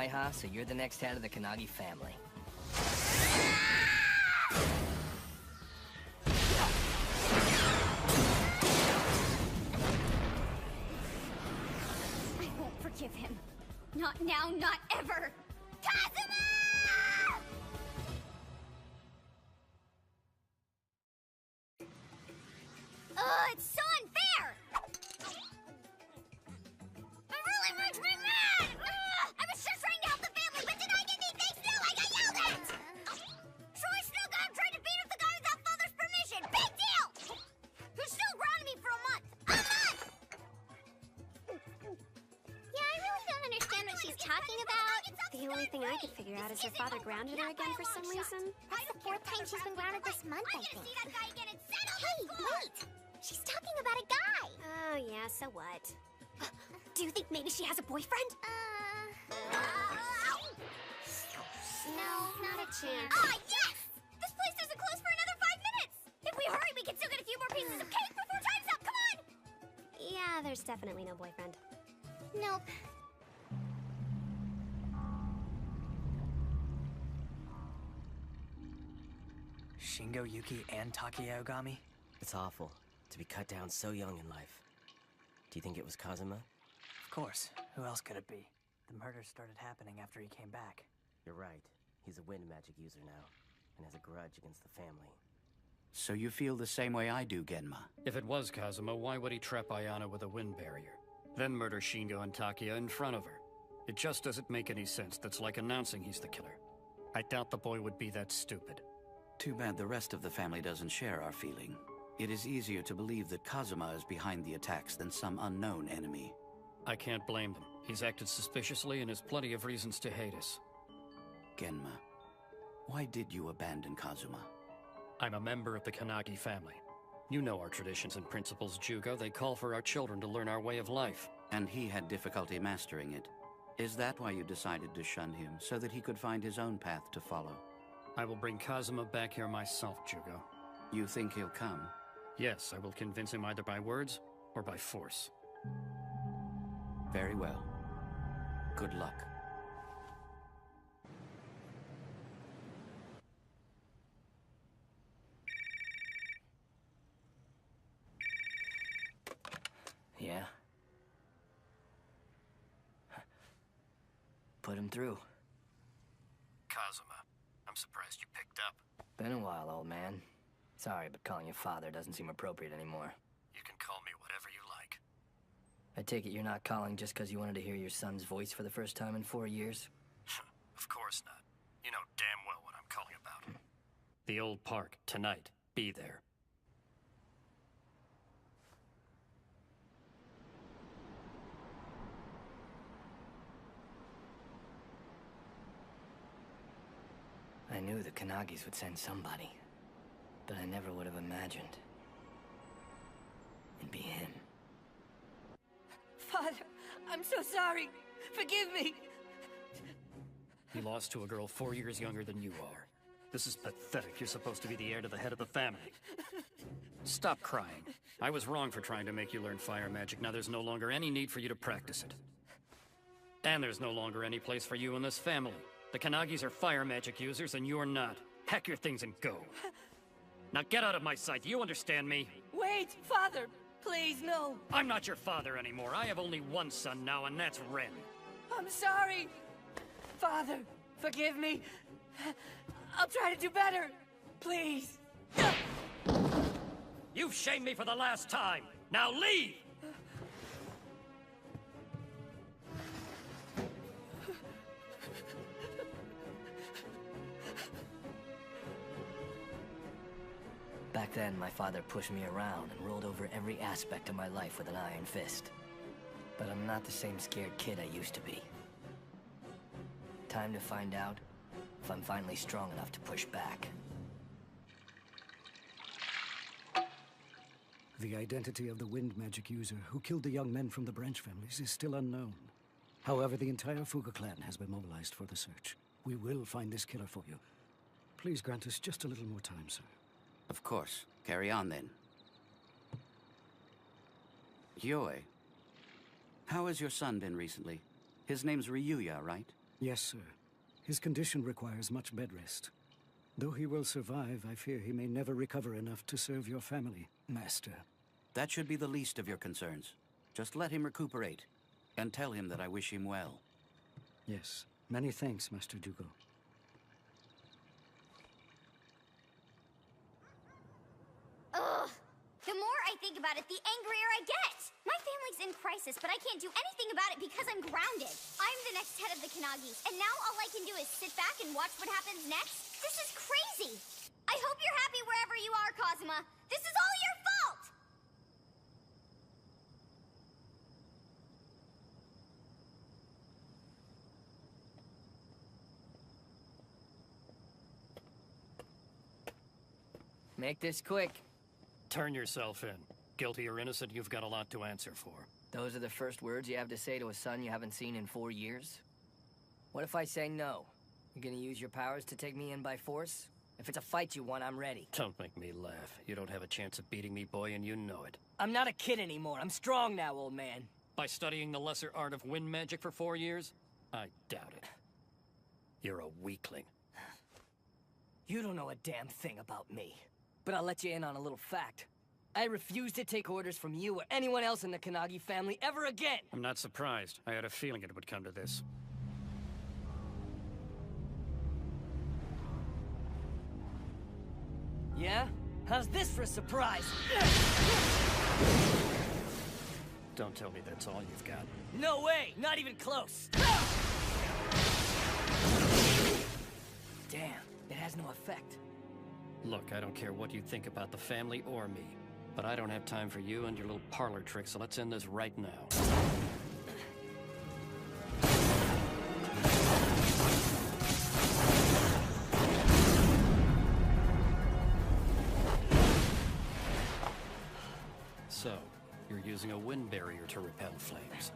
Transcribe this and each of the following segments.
huh? So you're the next head of the Kannagi family. I won't forgive him. Not now, not ever! Kazuma! It's so unfair! I'm really makes me mad! I was just trying to help the family, but did I get anything? No, I got yelled at! Troy still got him trying to beat up the guy without father's permission! Big deal! Who still grounded me for a month! A month! Yeah, I really don't understand what she's talking about. The only thing I could figure out is her father grounded her again for some reason. That's the fourth time she's been grounded this month, I think. See that guy again and settle hey, wait! She's talking about a guy! Oh, yeah, so what? Do you think maybe she has a boyfriend? No, not a chance. Ah, yes! This place doesn't close for another 5 minutes! If we hurry, we can still get a few more pieces of cake before time's up! Come on! Yeah, there's definitely no boyfriend. Nope. Shingo, Yuki, and Takahiro Yagami? It's awful to be cut down so young in life. Do you think it was Kazuma? Of course. Who else could it be? The murders started happening after he came back. You're right. He's a wind magic user now, and has a grudge against the family. So you feel the same way I do, Genma? If it was Kazuma, why would he trap Ayano with a wind barrier? Then murder Shingo and Takia in front of her? It just doesn't make any sense. That's like announcing he's the killer. I doubt the boy would be that stupid. Too bad the rest of the family doesn't share our feeling. It is easier to believe that Kazuma is behind the attacks than some unknown enemy. I can't blame them. He's acted suspiciously and has plenty of reasons to hate us. Genma, why did you abandon Kazuma? I'm a member of the Kannagi family. You know our traditions and principles, Jugo. They call for our children to learn our way of life. And he had difficulty mastering it. Is that why you decided to shun him, so that he could find his own path to follow? I will bring Kazuma back here myself, Jugo. You think he'll come? Yes, I will convince him either by words or by force. Very well. Good luck. Yeah? Put him through. Kazuma, I'm surprised you picked up. Been a while, old man. Sorry, but calling you father doesn't seem appropriate anymore. You can call me whatever you like. I take it you're not calling just because you wanted to hear your son's voice for the first time in 4 years? Of course not. You know damn well what I'm calling about. The old park, tonight. Be there. I knew the Kannagis would send somebody, but I never would have imagined it'd be him. Father, I'm so sorry. Forgive me. He lost to a girl 4 years younger than you are. This is pathetic. You're supposed to be the heir to the head of the family. Stop crying. I was wrong for trying to make you learn fire magic. Now there's no longer any need for you to practice it. And there's no longer any place for you in this family. The Kannagis are fire magic users, and you're not. Pack your things and go. Now get out of my sight. Do you understand me? Wait, Father. Please, no. I'm not your father anymore. I have only one son now, and that's Ren. I'm sorry. Father, forgive me. I'll try to do better. Please. You've shamed me for the last time. Now leave! Back then, my father pushed me around and ruled over every aspect of my life with an iron fist. But I'm not the same scared kid I used to be. Time to find out if I'm finally strong enough to push back. The identity of the wind magic user who killed the young men from the branch families is still unknown. However, the entire Fuga clan has been mobilized for the search. We will find this killer for you. Please grant us just a little more time, sir. Of course. Carry on, then. Yoi, how has your son been recently? His name's Ryuya, right? Yes, sir. His condition requires much bed rest. Though he will survive, I fear he may never recover enough to serve your family, Master. That should be the least of your concerns. Just let him recuperate, and tell him that I wish him well. Yes. Many thanks, Master Jugo. Ugh. The more I think about it, the angrier I get. My family's in crisis, but I can't do anything about it because I'm grounded. I'm the next head of the Kannagis, and now all I can do is sit back and watch what happens next? This is crazy! I hope you're happy wherever you are, Kazuma. This is all your fault! Make this quick. Turn yourself in. Guilty or innocent, you've got a lot to answer for. Those are the first words you have to say to a son you haven't seen in 4 years? What if I say no? You gonna use your powers to take me in by force? If it's a fight you want, I'm ready. Don't make me laugh. You don't have a chance of beating me, boy, and you know it. I'm not a kid anymore. I'm strong now, old man. By studying the lesser art of wind magic for 4 years? I doubt it. You're a weakling. You don't know a damn thing about me. But I'll let you in on a little fact. I refuse to take orders from you or anyone else in the Kannagi family ever again! I'm not surprised. I had a feeling it would come to this. Yeah? How's this for a surprise? Don't tell me that's all you've got. No way! Not even close! Damn, it has no effect. Look, I don't care what you think about the family or me, but I don't have time for you and your little parlor tricks, so let's end this right now. So, you're using a wind barrier to repel flames.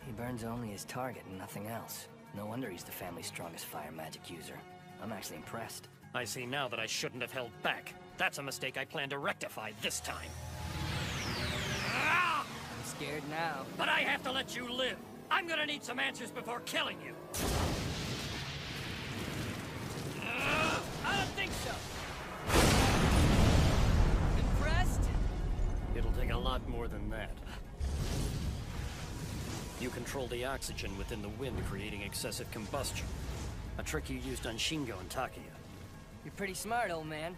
He burns only his target and nothing else. No wonder he's the family's strongest fire magic user. I'm actually impressed. I see now that I shouldn't have held back. That's a mistake I plan to rectify this time. I'm scared now. But I have to let you live. I'm gonna need some answers before killing you. I don't think so. Impressed? It'll take a lot more than that. You control the oxygen within the wind, creating excessive combustion. A trick you used on Shingo and Takia. You're pretty smart, old man.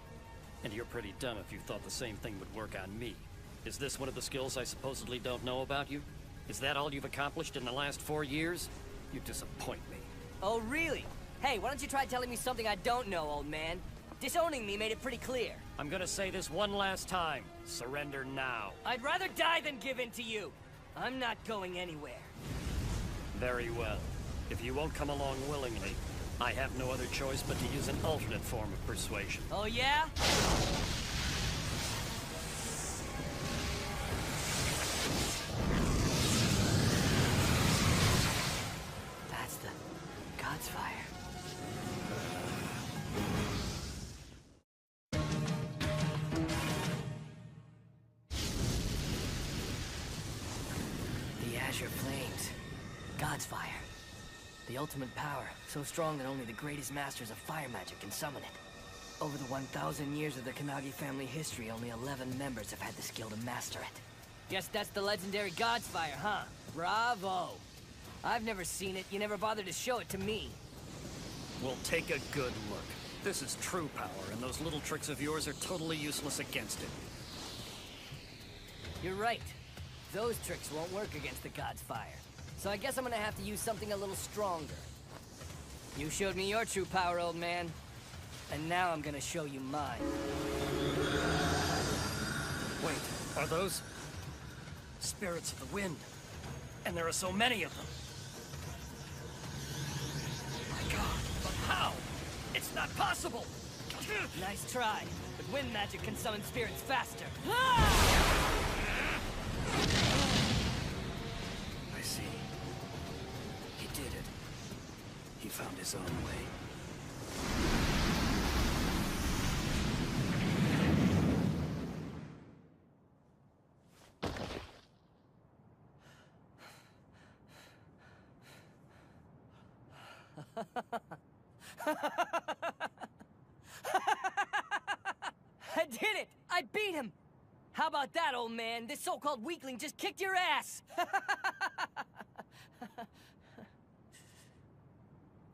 And you're pretty dumb if you thought the same thing would work on me. Is this one of the skills I supposedly don't know about you? Is that all you've accomplished in the last 4 years? You disappoint me. Oh, really? Hey, why don't you try telling me something I don't know, old man? Disowning me made it pretty clear. I'm gonna say this one last time. Surrender now. I'd rather die than give in to you. I'm not going anywhere. Very well. If you won't come along willingly, I have no other choice but to use an alternate form of persuasion. Oh, yeah? That's the God's fire. The azure flames. God's fire. The ultimate power, so strong that only the greatest masters of fire magic can summon it. Over the 1,000 years of the Kannagi family history, only 11 members have had the skill to master it. Guess that's the legendary God's fire, huh? Bravo! I've never seen it, you never bothered to show it to me. Well, take a good look. This is true power, and those little tricks of yours are totally useless against it. You're right. Those tricks won't work against the God's fire. So I guess I'm gonna have to use something a little stronger. You showed me your true power, old man. And now I'm gonna show you mine. Wait, are those spirits of the wind? And there are so many of them. My God, but how? It's not possible! Nice try, but wind magic can summon spirits faster. I see. He did it. He found his own way. how about that, old man? This so-called weakling just kicked your ass!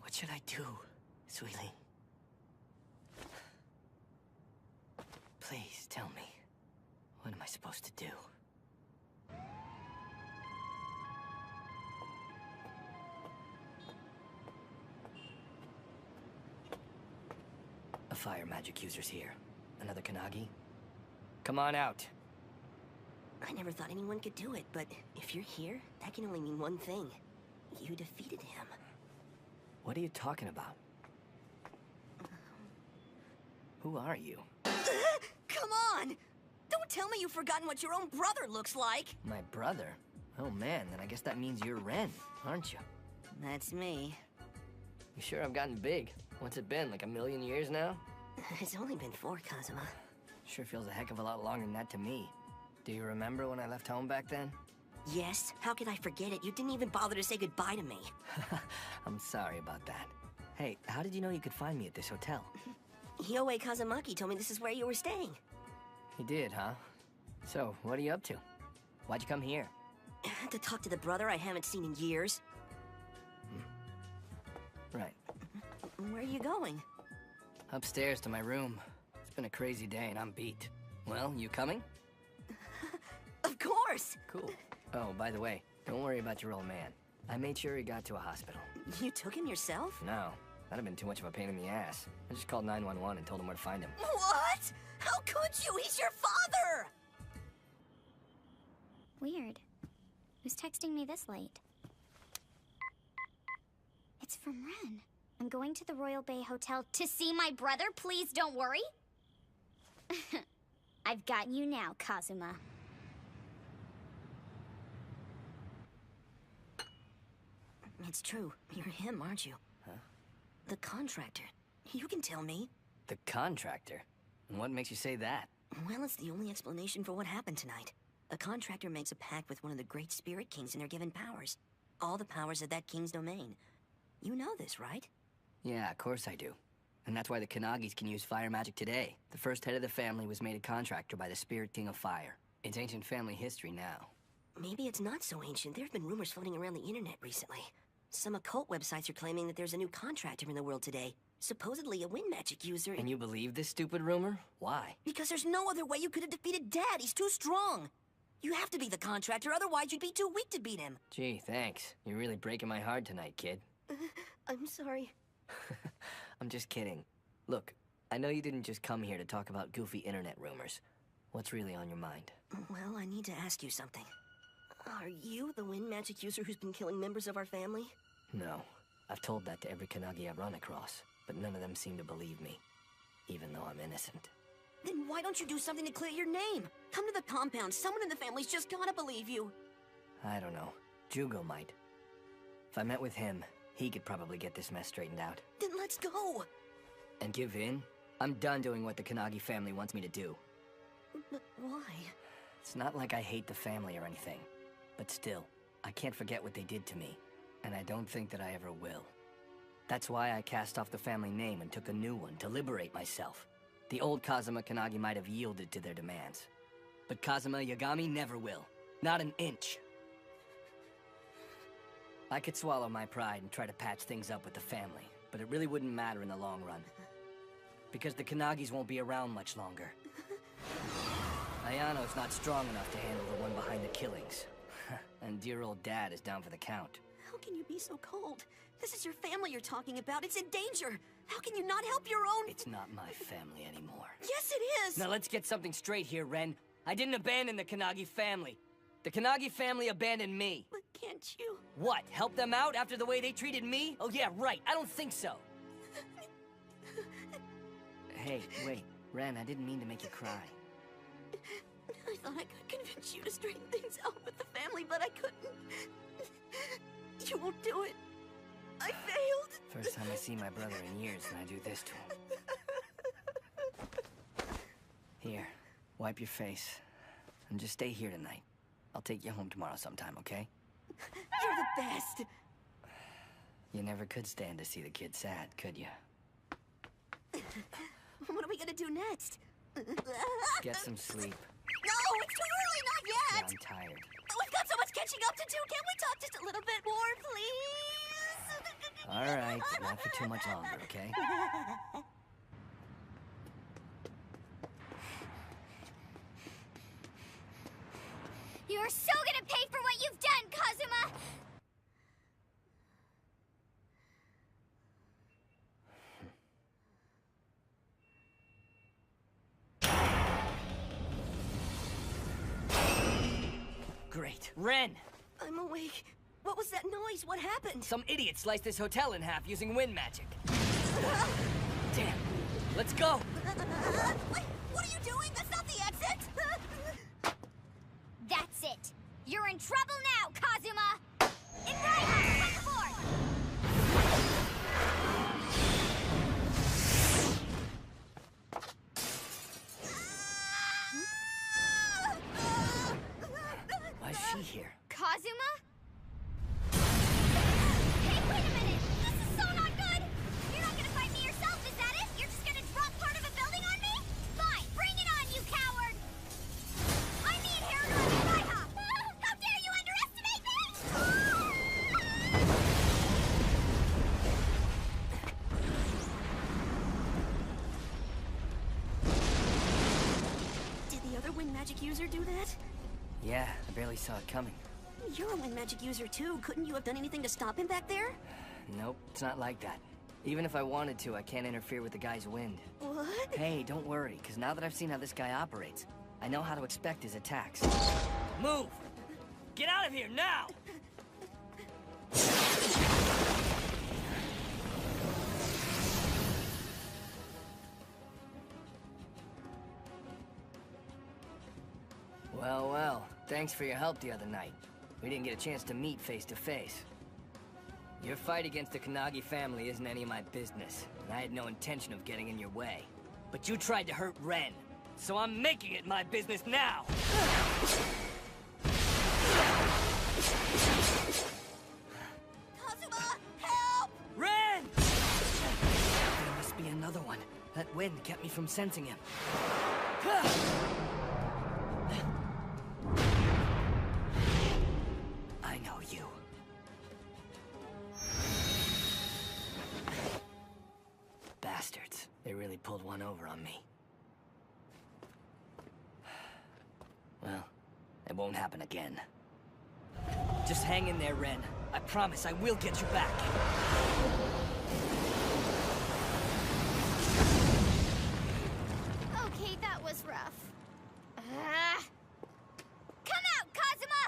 What should I do, sweetie? Please tell me. What am I supposed to do? A fire magic user's here. Another Kannagi? Come on out. I never thought anyone could do it, but if you're here, that can only mean one thing. You defeated him. What are you talking about? Who are you? Come on! Don't tell me you've forgotten what your own brother looks like! My brother? Oh man, then I guess that means you're Ren, aren't you? That's me. You sure I've gotten big? What's it been, like a million years now? It's only been 4, Kazuma. Sure feels a heck of a lot longer than that to me. Do you remember when I left home back then? Yes, how could I forget it? You didn't even bother to say goodbye to me. I'm sorry about that. Hey, how did you know you could find me at this hotel? Yoei Kazumaki told me this is where you were staying. He did, huh? So, what are you up to? Why'd you come here? To talk to the brother I haven't seen in years. Right. Where are you going? Upstairs to my room. It's been a crazy day and I'm beat. Well, you coming? Of course! Cool. Oh, by the way, don't worry about your old man. I made sure he got to a hospital. You took him yourself? No, that'd have been too much of a pain in the ass. I just called 911 and told him where to find him. What? How could you? He's your father! Weird. Who's texting me this late? It's from Ren. I'm going to the Royal Bay Hotel to see my brother. Please don't worry. I've got you now, Kazuma. It's true. You're him, aren't you? Huh? The contractor. You can tell me. The contractor? And what makes you say that? Well, it's the only explanation for what happened tonight. A contractor makes a pact with one of the great spirit kings and they're given powers. All the powers of that king's domain. You know this, right? Yeah, of course I do. And that's why the Kannagis can use fire magic today. The first head of the family was made a contractor by the Spirit King of Fire. It's ancient family history now. Maybe it's not so ancient. There have been rumors floating around the internet recently. Some occult websites are claiming that there's a new contractor in the world today. Supposedly a wind magic user. And you believe this stupid rumor? Why? Because there's no other way you could have defeated Dad. He's too strong. You have to be the contractor, otherwise you'd be too weak to beat him. Gee, thanks. You're really breaking my heart tonight, kid. I'm sorry. I'm just kidding. Look, I know you didn't just come here to talk about goofy internet rumors. What's really on your mind? Well, I need to ask you something. Are you the wind magic user who's been killing members of our family? No. I've told that to every Kannagi I run across, but none of them seem to believe me, even though I'm innocent. Then why don't you do something to clear your name? Come to the compound. Someone in the family's just gotta believe you. I don't know. Jugo might. If I met with him, he could probably get this mess straightened out. Then let's go. And give in? I'm done doing what the Kannagi family wants me to do. But why? It's not like I hate the family or anything. But still, I can't forget what they did to me. And I don't think that I ever will. That's why I cast off the family name and took a new one to liberate myself. The old Kazuma Kannagi might have yielded to their demands. But Kazuma Yagami never will. Not an inch. I could swallow my pride and try to patch things up with the family, but it really wouldn't matter in the long run. Because the Kannagis won't be around much longer. Ayano's not strong enough to handle the one behind the killings. And dear old Dad is down for the count. How can you be so cold? This is your family you're talking about. It's in danger. How can you not help your own? It's not my family anymore. Yes, it is! Now let's get something straight here, Ren. I didn't abandon the Kannagi family. The Kannagi family abandoned me. But can't you? What, help them out after the way they treated me? Oh yeah, right. I don't think so. Hey, wait. Ren, I didn't mean to make you cry. I thought I could convince you to straighten things out with the family, but I couldn't. You won't do it. I failed. First time I see my brother in years, and I do this to him. Here, wipe your face. And just stay here tonight. I'll take you home tomorrow sometime, okay? You're the best. You never could stand to see the kid sad, could you? What are we gonna do next? Get some sleep. No, it's too early, not Yeah, yet. I'm tired. We've got so much catching up to do. Can't we talk just a little bit more, please? All right, not for too much longer, okay? You're so gonna pay for what you've done, Kazuma! Great. Ren! I'm awake. What was that noise? What happened? Some idiot sliced this hotel in half using wind magic. Damn. Let's go! Wait, what are you doing? That's not the exit! That's it! You're in trouble now, Kazuma! In right, take the board! Why is she here? Kazuma? Hey, wait a minute! This is so not good! You're not gonna fight me yourself, is that it? You're just gonna drop part of a building on me? Fine, bring it on, you coward! I'm the inheritor of the Raiha! How dare you underestimate me! Did the other wind magic user do that? Yeah, I barely saw it coming. You're a wind magic user too. Couldn't you have done anything to stop him back there? Nope, it's not like that. Even if I wanted to, I can't interfere with the guy's wind. What? Hey, don't worry, because now that I've seen how this guy operates, I know how to expect his attacks. Move! Get out of here, now! Well, well, thanks for your help the other night. We didn't get a chance to meet face to face. Your fight against the Kannagi family isn't any of my business, and I had no intention of getting in your way. But you tried to hurt Ren, so I'm making it my business now! Kazuma, help! Ren! There must be another one. That wind kept me from sensing him. I know you. Bastards. They really pulled one over on me. Well, it won't happen again. Just hang in there, Ren. I promise I will get you back. Okay, that was rough. Come out, Kazuma!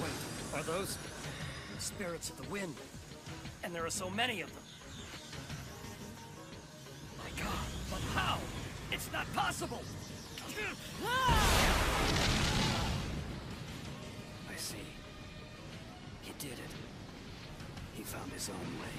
Wait, are those spirits of the wind? And there are so many of them. My God, but how? It's not possible! I see. He did it. He found his own way.